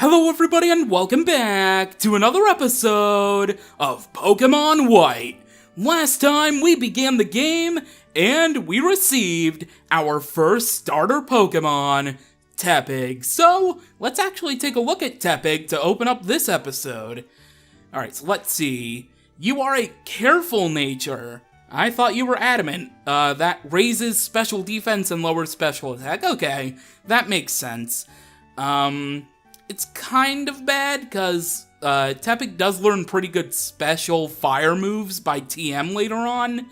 Hello everybody and welcome back to another episode of Pokémon White. Last time we began the game and we received our first starter Pokémon, Tepig. So let's actually take a look at Tepig to open up this episode. Alright, so let's see. You are a careful nature. I thought you were adamant. That raises special defense and lowers special attack. Okay, that makes sense. It's kind of bad, because Tepig does learn pretty good special fire moves by TM later on.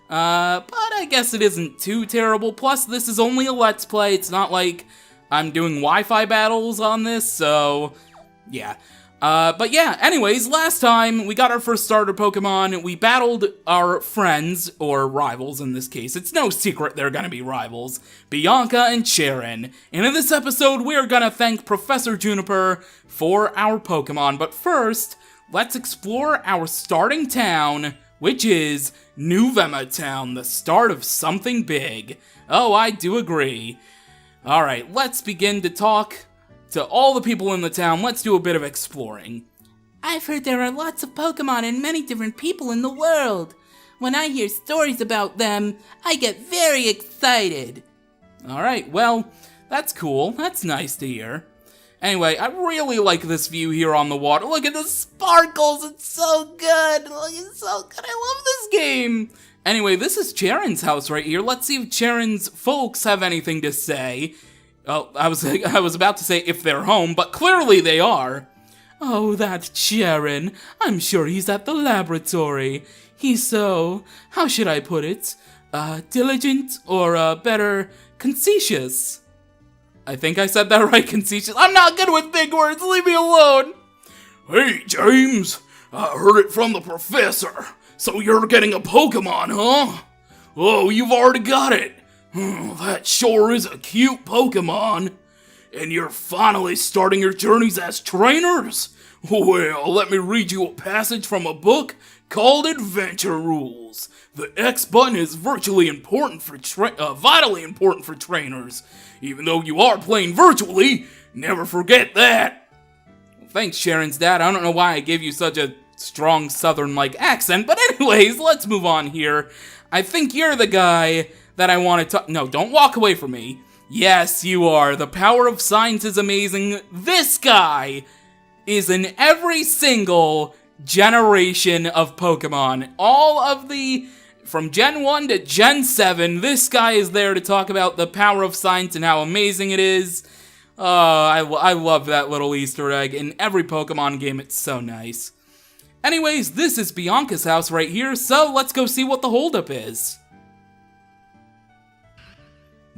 But I guess it isn't too terrible. Plus, this is only a Let's Play. It's not like I'm doing Wi-Fi battles on this, so yeah. But yeah, anyways, last time we got our first starter Pokemon, we battled our friends, or rivals in this case. It's no secret they're gonna be rivals, Bianca and Sharon. And in this episode, we're gonna thank Professor Juniper for our Pokemon. But first, let's explore our starting town, which is New Vema Town, the start of something big. Oh, I do agree. Alright, let's begin to talk to all the people in the town. Let's do a bit of exploring. I've heard there are lots of Pokemon and many different people in the world. When I hear stories about them, I get very excited. Alright, well, that's cool. That's nice to hear. Anyway, I really like this view here on the water. Look at the sparkles, it's so good. Look, it's so good. I love this game. Anyway, this is Charon's house right here. Let's see if Charon's folks have anything to say. Oh, I was about to say if they're home, but clearly they are. Oh, that Charon. I'm sure he's at the laboratory. He's so, how should I put it? Diligent, or better, conceited. I think I said that right, conceited. I'm not good with big words, leave me alone. Hey, James. I heard it from the professor. So you're getting a Pokemon, huh? Oh, you've already got it. That sure is a cute Pokemon. And you're finally starting your journeys as trainers? Well, let me read you a passage from a book called TheJamesRolls. The X button is vitally important for trainers. Even though you are playing virtually, never forget that. Thanks, Sharon's dad. I don't know why I gave you such a strong southern-like accent, but anyways, let's move on here. I think you're the guy that I want to talk. No, don't walk away from me. Yes, you are. The power of science is amazing. This guy is in every single generation of Pokemon. All of from Gen 1 to Gen 7, this guy is there to talk about the power of science and how amazing it is. I love that little Easter egg. In every Pokemon game, it's so nice. Anyways, this is Bianca's house right here, so let's go see what the holdup is.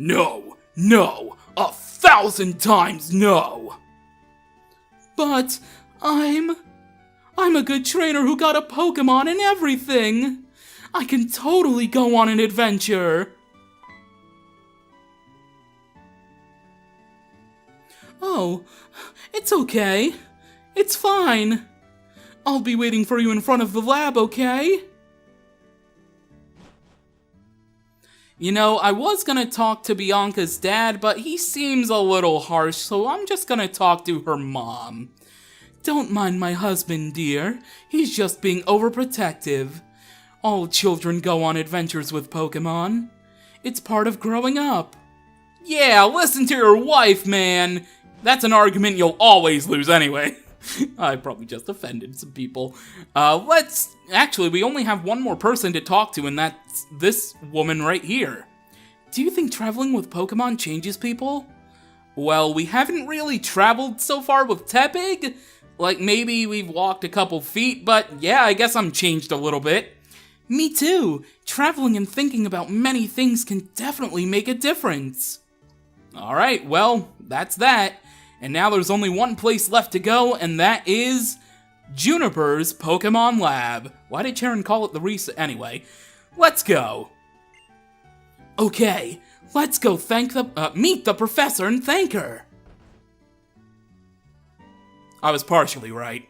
No, 1,000 times no. But I'm a good trainer who got a Pokemon and everything. I can totally go on an adventure. Oh, it's okay. It's fine. I'll be waiting for you in front of the lab, okay? You know, I was gonna talk to Bianca's dad, but he seems a little harsh, so I'm just gonna talk to her mom. Don't mind my husband, dear. He's just being overprotective. All children go on adventures with Pokemon. It's part of growing up. Yeah, listen to your wife, man. That's an argument you'll always lose anyway. I probably just offended some people. Actually, we only have one more person to talk to, and that's this woman right here. Do you think traveling with Pokemon changes people? Well, we haven't really traveled so far with Tepig. Like, maybe we've walked a couple feet, but yeah, I guess I'm changed a little bit. Me too. Traveling and thinking about many things can definitely make a difference. Alright, well, that's that. And now there's only one place left to go, and that is Juniper's Pokemon Lab. Why did Sharon call it the reset? Anyway, let's go. Okay, let's go meet the professor and thank her. I was partially right.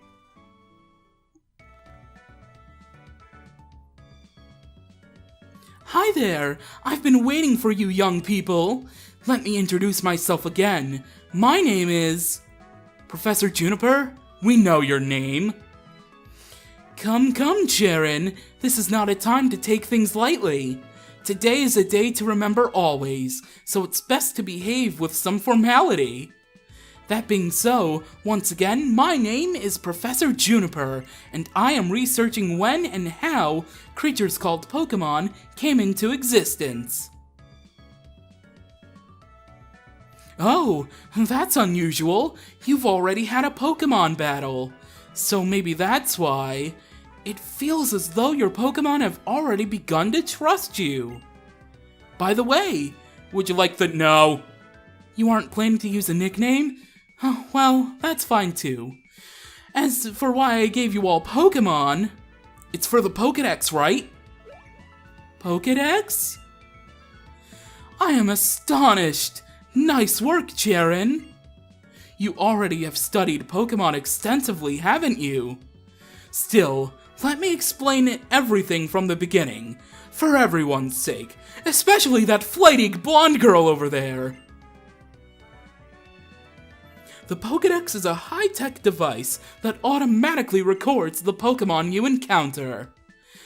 Hi there. I've been waiting for you young people. Let me introduce myself again. My name is Professor Juniper, we know your name. Come, Sharon. This is not a time to take things lightly. Today is a day to remember always, so it's best to behave with some formality. That being so, once again, my name is Professor Juniper, and I am researching when and how creatures called Pokémon came into existence. Oh, that's unusual. You've already had a Pokémon battle. So maybe that's why. It feels as though your Pokémon have already begun to trust you. By the way, would you like the— No. You aren't planning to use a nickname? Oh, well, that's fine too. As for why I gave you all Pokémon, it's for the Pokédex, right? Pokédex? I am astonished. Nice work, Sharon. You already have studied Pokémon extensively, haven't you? Still, let me explain everything from the beginning, for everyone's sake, especially that flighty blonde girl over there. The Pokédex is a high-tech device that automatically records the Pokémon you encounter.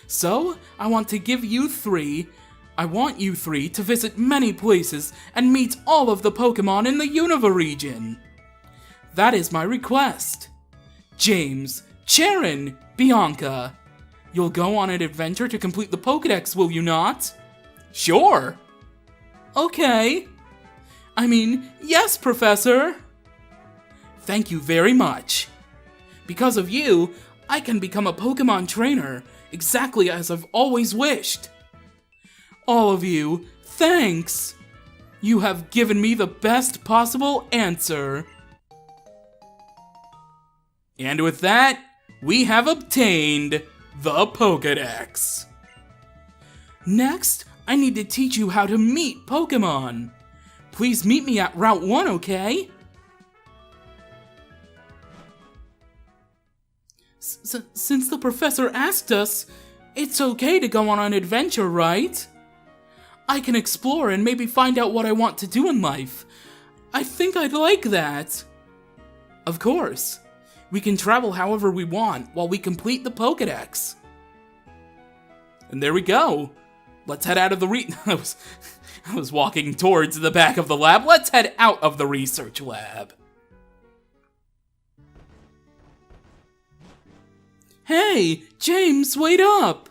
So, I want you three to visit many places and meet all of the Pokémon in the Unova region. That is my request. James, Sharon, Bianca, you'll go on an adventure to complete the Pokédex, will you not? Sure. Okay. Yes, Professor. Thank you very much. Because of you, I can become a Pokémon Trainer, exactly as I've always wished. All of you, thanks! You have given me the best possible answer. And with that, we have obtained the Pokédex. Next, I need to teach you how to meet Pokémon. Please meet me at Route 1, okay? Since the professor asked us, it's okay to go on an adventure, right? I can explore and maybe find out what I want to do in life. I think I'd like that. Of course. We can travel however we want while we complete the Pokédex. And there we go. Let's head out of the I was walking towards the back of the lab. Let's head out of the research lab. Hey, James, wait up!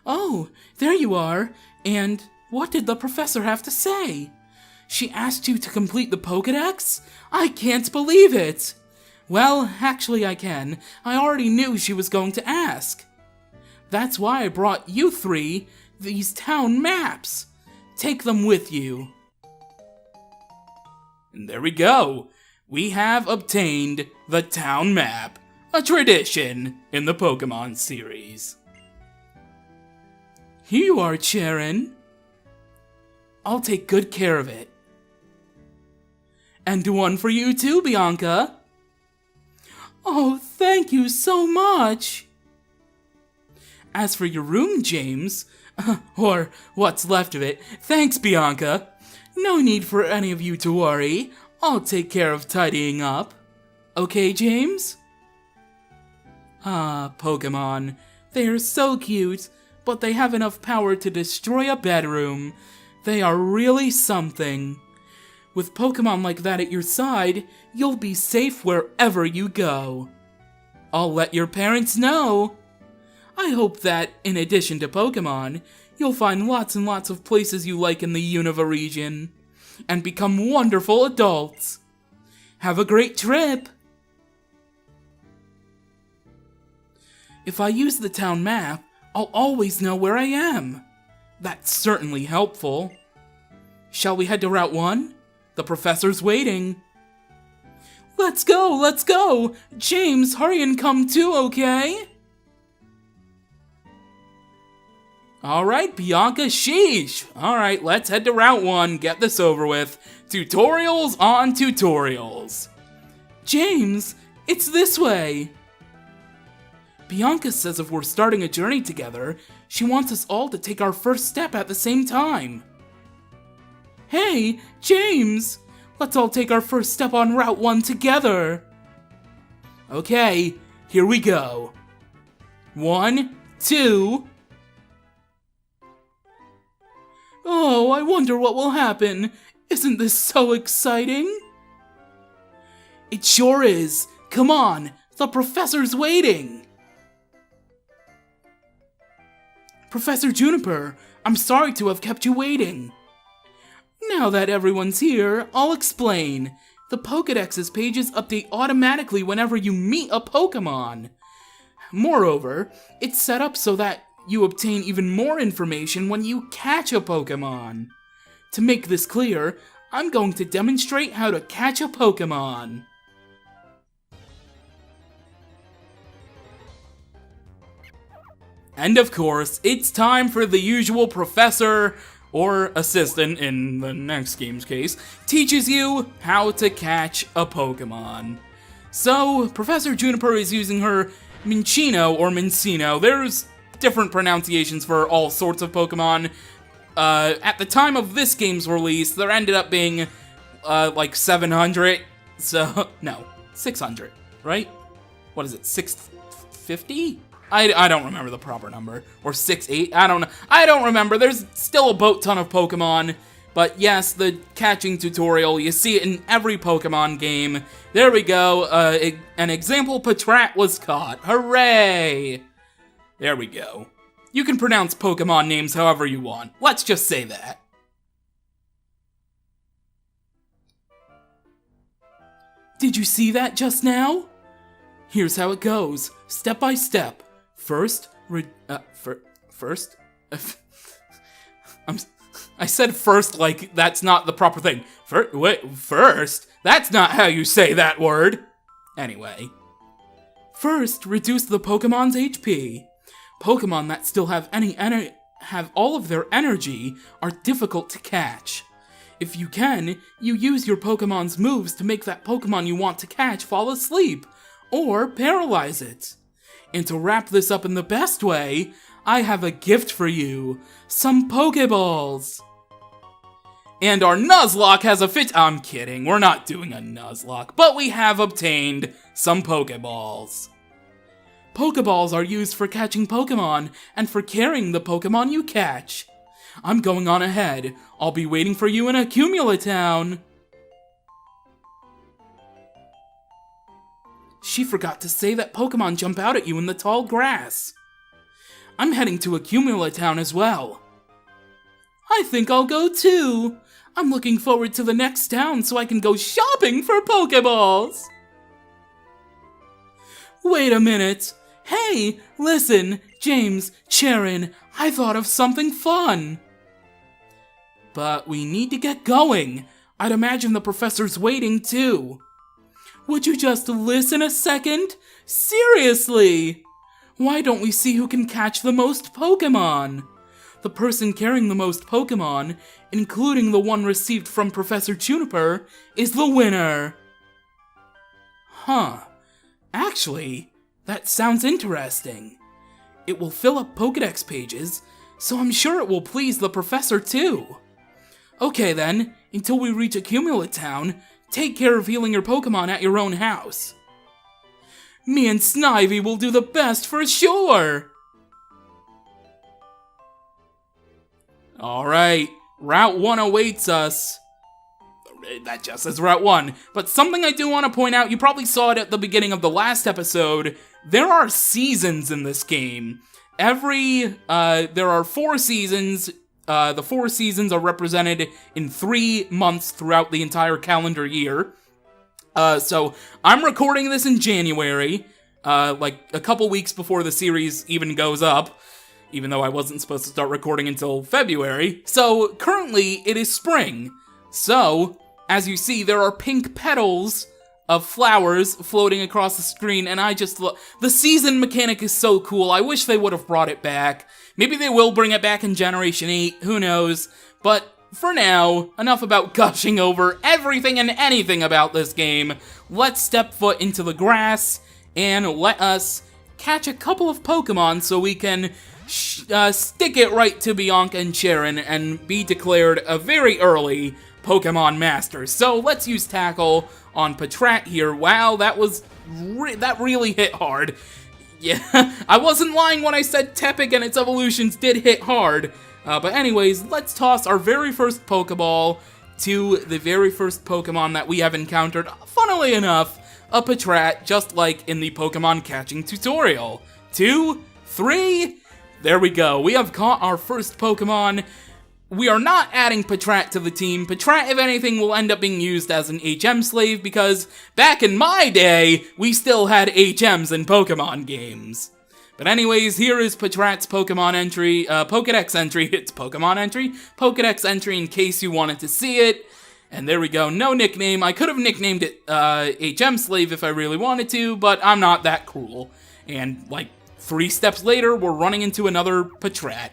Oh, there you are. And what did the professor have to say? She asked you to complete the Pokédex? I can't believe it! Well, actually I can. I already knew she was going to ask. That's why I brought you three these town maps. Take them with you. And there we go. We have obtained the town map, a tradition in the Pokémon series. Here you are, Sharon. I'll take good care of it. And one for you too, Bianca. Oh, thank you so much. As for your room, James, or what's left of it, thanks, Bianca. No need for any of you to worry. I'll take care of tidying up. Okay, James? Ah, Pokémon. They are so cute, but they have enough power to destroy a bedroom. They are really something. With Pokémon like that at your side, you'll be safe wherever you go. I'll let your parents know. I hope that, in addition to Pokémon, you'll find lots and lots of places you like in the Unova region, and become wonderful adults. Have a great trip! If I use the town map, I'll always know where I am. That's certainly helpful. Shall we head to Route 1? The professor's waiting. Let's go, let's go! James, hurry and come too, okay? Alright, Bianca, sheesh! Alright, let's head to Route 1, get this over with. Tutorials on tutorials. James, it's this way! Bianca says if we're starting a journey together, she wants us all to take our first step at the same time. Hey, James! Let's all take our first step on Route 1 together. Okay, here we go. 1, 2... Oh, I wonder what will happen. Isn't this so exciting? It sure is. Come on, the professor's waiting. Professor Juniper, I'm sorry to have kept you waiting. Now that everyone's here, I'll explain. The Pokédex's pages update automatically whenever you meet a Pokémon. Moreover, it's set up so that you obtain even more information when you catch a Pokémon. To make this clear, I'm going to demonstrate how to catch a Pokémon. And of course, it's time for the usual professor, or assistant in the next game's case, teaches you how to catch a Pokémon. So, Professor Juniper is using her Minccino or Mincino. There's different pronunciations for all sorts of Pokemon. At the time of this game's release, there ended up being, like 700, so, no, 600, right? What is it, 650? I don't remember the proper number, or 68, I don't know, I don't remember, there's still a boat ton of Pokemon, but yes, the catching tutorial, you see it in every Pokemon game. There we go, an example Patrat was caught, hooray! There we go. You can pronounce Pokemon names however you want. Let's just say that. Did you see that just now? Here's how it goes, step by step. First, I said first like that's not the proper thing. First? That's not how you say that word. Anyway. First, reduce the Pokemon's HP. Pokemon that still have have all of their energy are difficult to catch. If you can, you use your Pokemon's moves to make that Pokemon you want to catch fall asleep, or paralyze it. And to wrap this up in the best way, I have a gift for you, some Pokeballs. And our Nuzlocke has a fit- I'm kidding, we're not doing a Nuzlocke, but we have obtained some Pokeballs. Pokeballs are used for catching Pokemon and for carrying the Pokemon you catch. I'm going on ahead. I'll be waiting for you in Accumula Town. She forgot to say that Pokemon jump out at you in the tall grass. I'm heading to Accumula Town as well. I think I'll go too. I'm looking forward to the next town so I can go shopping for Pokeballs. Wait a minute. Hey, listen, James, Sharon, I thought of something fun. But we need to get going. I'd imagine the professor's waiting too. Would you just listen a second? Seriously! Why don't we see who can catch the most Pokemon? The person carrying the most Pokemon, including the one received from Professor Juniper, is the winner. Huh. Actually, that sounds interesting. It will fill up Pokédex pages, so I'm sure it will please the professor too. Okay then, until we reach Accumula Town, take care of healing your Pokemon at your own house. Me and Snivy will do the best for sure! Alright, Route 1 awaits us. That just says Route 1. But something I do want to point out, you probably saw it at the beginning of the last episode, there are seasons in this game. There are 4 seasons. The 4 seasons are represented in 3 months throughout the entire calendar year. So I'm recording this in January, like a couple weeks before the series even goes up, even though I wasn't supposed to start recording until February. So currently it is spring. So, as you see, there are pink petals of flowers floating across the screen, and I just love... The season mechanic is so cool, I wish they would have brought it back. Maybe they will bring it back in Generation 8, who knows. But for now, enough about gushing over everything and anything about this game. Let's step foot into the grass, and let us catch a couple of Pokemon so we can stick it right to Bianca and Sharon and be declared a very early Pokemon Masters. So let's use Tackle on Patrat here. Wow, that really hit hard. Yeah, I wasn't lying when I said Tepig and its evolutions did hit hard. But anyways, let's toss our very first Pokeball to the very first Pokemon that we have encountered. Funnily enough, a Patrat, just like in the Pokemon catching tutorial. 2, 3, there we go. We have caught our first Pokemon. We are not adding Patrat to the team. Patrat, if anything, will end up being used as an HM slave because back in my day, we still had HMs in Pokemon games. But anyways, here is Patrat's Pokemon entry, Pokedex entry. It's Pokemon entry, Pokedex entry in case you wanted to see it. And there we go, no nickname. I could have nicknamed it HM Slave if I really wanted to, but I'm not that cruel. And like 3 steps later, we're running into another Patrat.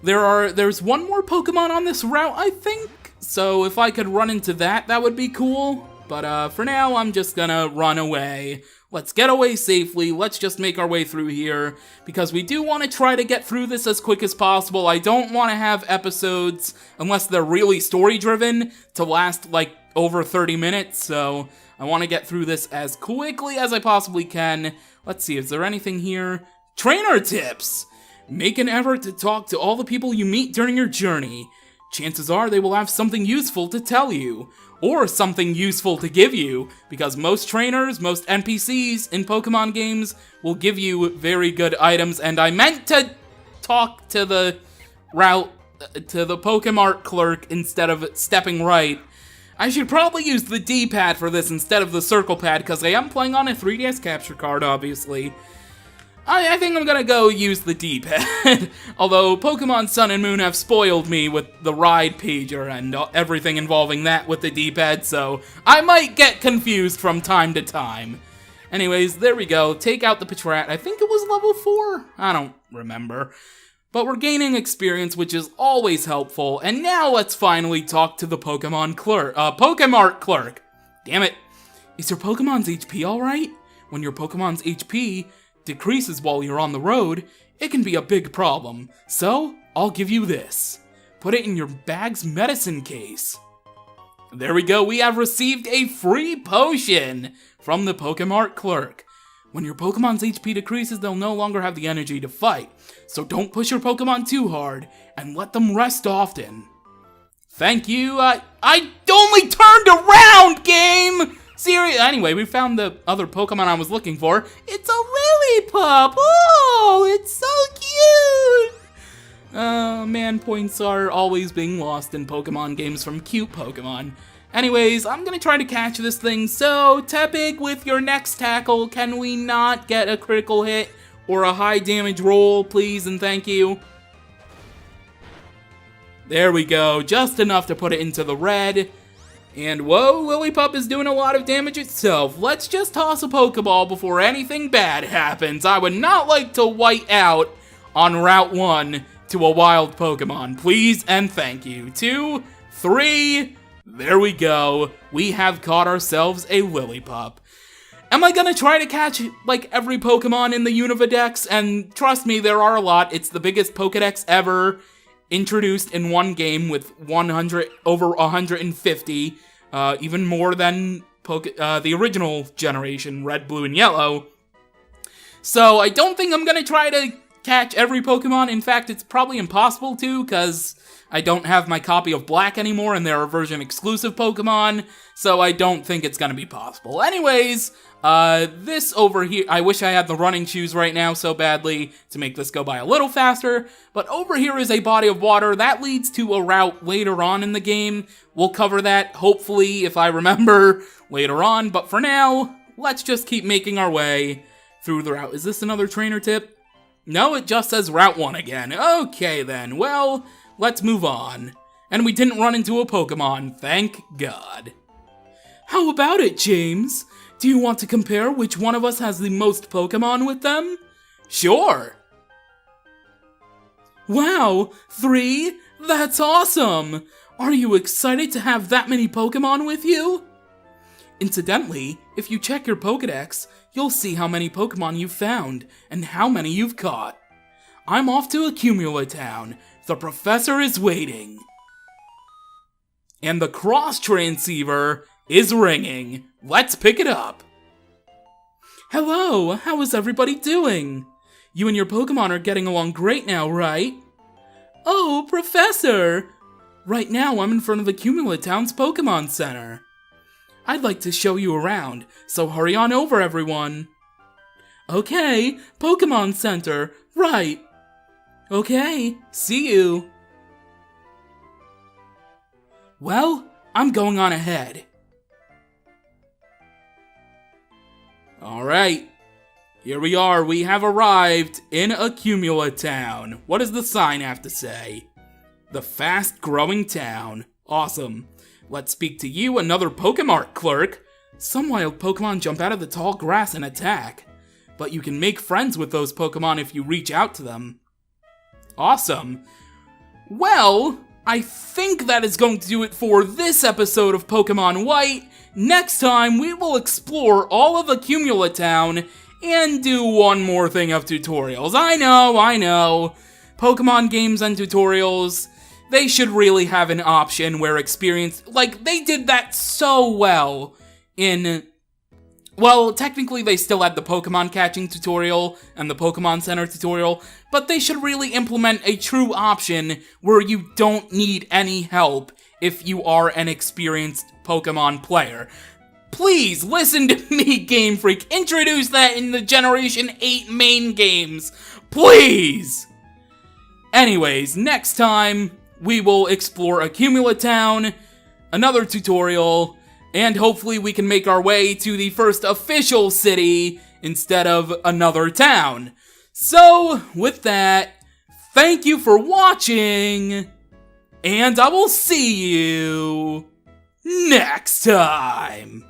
There's one more Pokemon on this route, I think. So if I could run into that, that would be cool. But for now, I'm just gonna run away. Let's get away safely. Let's just make our way through here, because we do want to try to get through this as quick as possible. I don't want to have episodes, unless they're really story-driven, to last like over 30 minutes, so I want to get through this as quickly as I possibly can. Let's see, is there anything here? Trainer tips! Make an effort to talk to all the people you meet during your journey. Chances are they will have something useful to tell you, or something useful to give you, because most trainers, most NPCs in Pokemon games will give you very good items, and I meant to talk to the Pokemart clerk instead of stepping right. I should probably use the D-pad for this instead of the circle pad, because I am playing on a 3DS capture card, obviously. I think I'm gonna go use the D-pad, although Pokemon Sun and Moon have spoiled me with the ride pager and everything involving that with the D-pad, so I might get confused from time to time. Anyways, there we go, take out the Patrat. I think it was level 4? I don't remember. But we're gaining experience, which is always helpful, and now let's finally talk to the Pokemart clerk. Damn it. Is your Pokemon's HP alright? When your Pokemon's HP decreases while you're on the road, it can be a big problem. So, I'll give you this. Put it in your bag's medicine case. There we go, we have received a free potion from the Pokemart clerk. When your Pokemon's HP decreases, they'll no longer have the energy to fight. So don't push your Pokemon too hard, and let them rest often. Thank you, I only turned around, game! Anyway, we found the other Pokemon I was looking for. It's a Lillipup! Oh, it's so cute! Man points are always being lost in Pokemon games from cute Pokemon. Anyways, I'm gonna try to catch this thing, so Tepig, with your next tackle, can we not get a critical hit or a high damage roll, please and thank you? There we go, just enough to put it into the red. And whoa, Lillipup is doing a lot of damage itself. Let's just toss a Pokeball before anything bad happens. I would not like to white out on Route 1 to a wild Pokemon. Please and thank you. 2, 3, there we go. We have caught ourselves a Lillipup. Am I gonna try to catch, like, every Pokemon in the Univadex? And trust me, there are a lot. It's the biggest Pokedex ever introduced in one game with over 150, even more than the original generation, Red, Blue, and Yellow. So I don't think I'm gonna try to catch every Pokemon. In fact, it's probably impossible to, because I don't have my copy of Black anymore, and there are version-exclusive Pokemon, so I don't think it's gonna be possible. Anyways, this over here, I wish I had the running shoes right now so badly to make this go by a little faster, but over here is a body of water that leads to a route later on in the game. We'll cover that, hopefully, if I remember, later on, but for now, let's just keep making our way through the route. Is this another trainer tip? No, it just says Route 1 again. Okay then, well, let's move on. And we didn't run into a Pokemon, thank God. How about it, James? Do you want to compare which one of us has the most Pokemon with them? Sure. Wow, 3? That's awesome! Are you excited to have that many Pokemon with you? Incidentally, if you check your Pokedex, you'll see how many Pokemon you've found and how many you've caught. I'm off to Accumula Town. The professor is waiting. And the cross transceiver is ringing. Let's pick it up. Hello, how is everybody doing? You and your Pokemon are getting along great now, right? Oh, Professor! Right now I'm in front of the Cumula Town's Pokemon Center. I'd like to show you around, so hurry on over, everyone. Okay, Pokemon Center, right. Okay, see you. Well, I'm going on ahead. Alright, here we are. We have arrived in Accumula Town. What does the sign have to say? The fast-growing town. Awesome. Let's speak to you, another Pokemart clerk. Some wild Pokemon jump out of the tall grass and attack. But you can make friends with those Pokemon if you reach out to them. Awesome. Well, I think that is going to do it for this episode of Pokemon White. Next time, we will explore all of Accumula Town and do one more thing of tutorials. I know. Pokemon games and tutorials, they should really have an option where they did that so well in... Well, technically they still had the Pokemon catching tutorial and the Pokemon Center tutorial, but they should really implement a true option where you don't need any help if you are an experienced Pokemon player. Please listen to me, Game Freak. Introduce that in the Generation 8 main games. Please! Anyways, next time we will explore Accumula Town, another tutorial, and hopefully we can make our way to the first official city instead of another town. So, with that, thank you for watching, and I will see you next time.